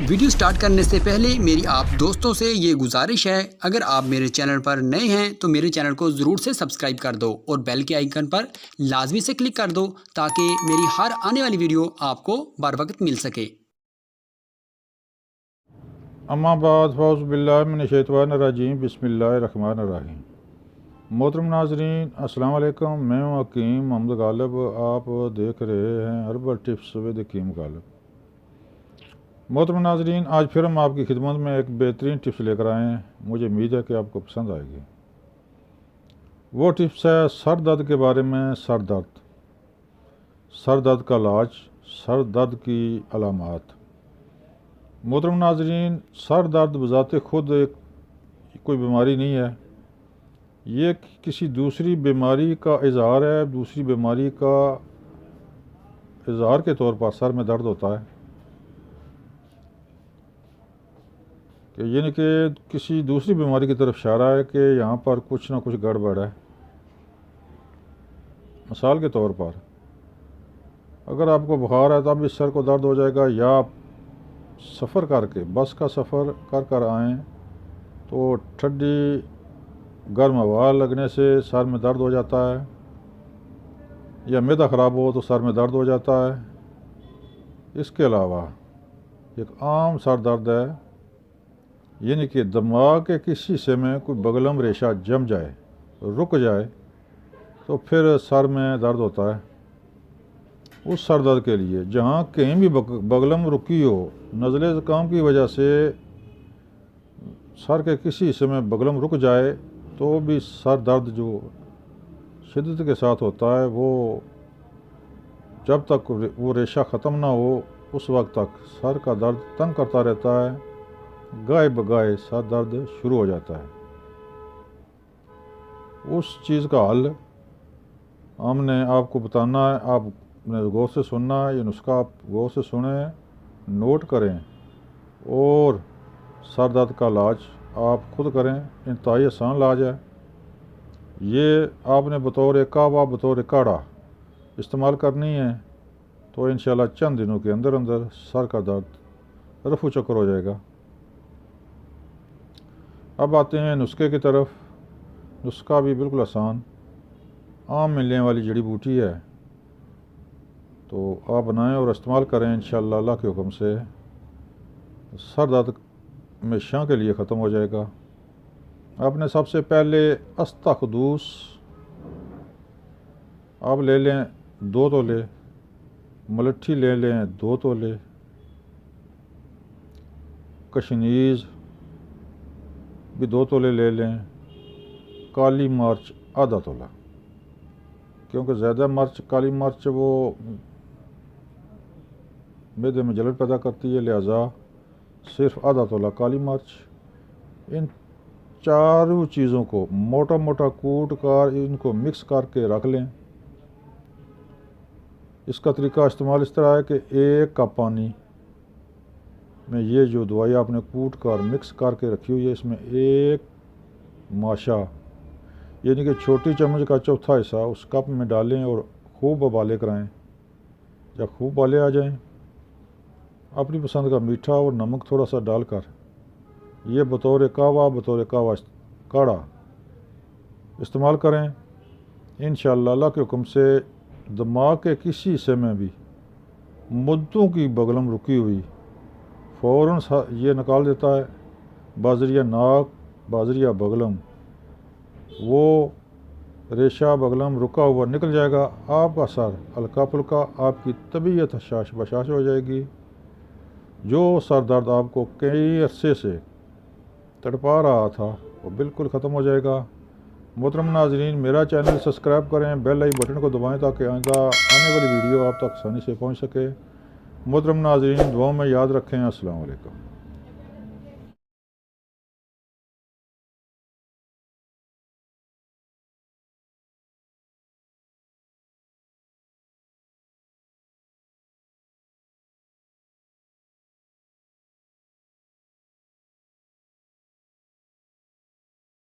Video start करने से पहले मेरी आप दोस्तों से ये गुजारिश है, अगर आप मेरे चैनल पर नए हैं तो मेरे चैनल को ज़रूर से सब्सक्राइब कर दो और बेल के आइकन पर लाजमी से क्लिक कर दो ताकि मेरी हर आने वाली वीडियो आपको बर वक्त मिल सके। अम्मा बाद फ़ौज़ बिल्लाहि मिनश्शैतानिर्रजीम बिस्मिल्लाहिर्रहमानिर्रहीम। मोहतरम नाज़रीन अस्सलाम वालेकुम, मैं हूँ हकीम मोहम्मद गालिब। आप देख रहे हैं हर्बल टिप्स विद हकीम गालिब। मोहतरम नाज़रीन, आज फिर हम आपकी खिदमत में एक बेहतरीन टिप्स लेकर आए हैं। मुझे उम्मीद है कि आपको पसंद आएगी। वो टिप्स है सर दर्द के बारे में। सर दर्द का इलाज, सर दर्द की अलामात। मोहतरम नाज़रीन, सर दर्द बज़ाते खुद एक कोई बीमारी नहीं है, ये किसी दूसरी बीमारी का इज़हार है। दूसरी बीमारी का इज़हार के तौर पर सर में दर्द होता है कि यानी कि किसी दूसरी बीमारी की तरफ इशारा है कि यहाँ पर कुछ ना कुछ गड़बड़ है। मिसाल के तौर पर अगर आपको बुखार है तब इस सर को दर्द हो जाएगा, या आप सफ़र करके बस का सफ़र कर आएँ तो ठंडी गर्म हवा लगने से सर में दर्द हो जाता है, या मैदा ख़राब हो तो सर में दर्द हो जाता है। इसके अलावा एक आम सर दर्द है, यानी कि दिमाग के किसी हिस्से में कोई बगलम रेशा जम जाए, रुक जाए तो फिर सर में दर्द होता है। उस सर दर्द के लिए जहाँ कहीं भी बगलम रुकी हो, नज़ले ज़ुकाम की वजह से सर के किसी हिस्से में बगलम रुक जाए तो भी सर दर्द जो शिद्दत के साथ होता है, वो जब तक वो रेशा ख़त्म ना हो उस वक्त तक सर का दर्द तंग करता रहता है। गाय बगाए सर दर्द शुरू हो जाता है। उस चीज़ का हल हमने आपको बताना है। आपने गौर से सुनना है। ये नुस्खा आप गौर से सुने, नोट करें और सर दर्द का इलाज आप खुद करें। इंतहाई आसान इलाज है। ये आपने बतौर कहवा, बतौर काढ़ा इस्तेमाल करनी है तो इंशाल्लाह चंद दिनों के अंदर अंदर सर का दर्द रफू चक्कर हो जाएगा। अब आते हैं नुस्खे की तरफ। नुस्खा भी बिल्कुल आसान, आम मिलने वाली जड़ी बूटी है, तो आप बनाएं और इस्तेमाल करें। इंशाल्लाह अल्लाह के हुक्म से सर दर्द हमेशा के लिए ख़त्म हो जाएगा। आपने सबसे पहले अस्ताखदूस आप ले लें 2 तोले, मलट्ठी ले लें 2 तोले, कशनीज़ भी 2 तोले ले लें, काली मिर्च आधा तोला, क्योंकि ज़्यादा मिर्च, काली मिर्च वो मैदे में जलन पैदा करती है, लिहाजा सिर्फ आधा तोला काली मिर्च। इन चारों चीज़ों को मोटा मोटा कूट कर इनको मिक्स करके रख लें। इसका तरीका इस्तेमाल इस तरह है कि 1 कप पानी में ये जो दवाई आपने कूट कर मिक्स करके रखी हुई है, इसमें 1 माशा यानी कि छोटी चम्मच का चौथा हिस्सा उस कप में डालें और खूब उबाले कराएं। जब खूब उबाले आ जाएं, अपनी पसंद का मीठा और नमक थोड़ा सा डालकर ये बतौर कहवा काढ़ा इस्तेमाल करें। इंशाअल्लाह अल्लाह के हुक्म से दिमाग के किसी हिस्से में भी मुद्दों की बगलम रुकी हुई फ़ौरन ये निकाल देता है। बाजरिया नाक, बाजरिया बगलम, वो रेशा बगलम रुका हुआ निकल जाएगा। आपका सर हल्का फुल्का, आपकी तबीयत हशाश बशाश हो जाएगी। जो सर दर्द आपको कई अरसे से तड़पा रहा था वो बिल्कुल ख़त्म हो जाएगा। मोहतरम नाज़रीन, मेरा चैनल सब्सक्राइब करें, बेल आई बटन को दबाएं ताकि आने वाली वीडियो आप तक आसानी से पहुंच सके। मोहतरम नाज़रीन, दुआ में याद रखें। अस्सलाम वालेकुम।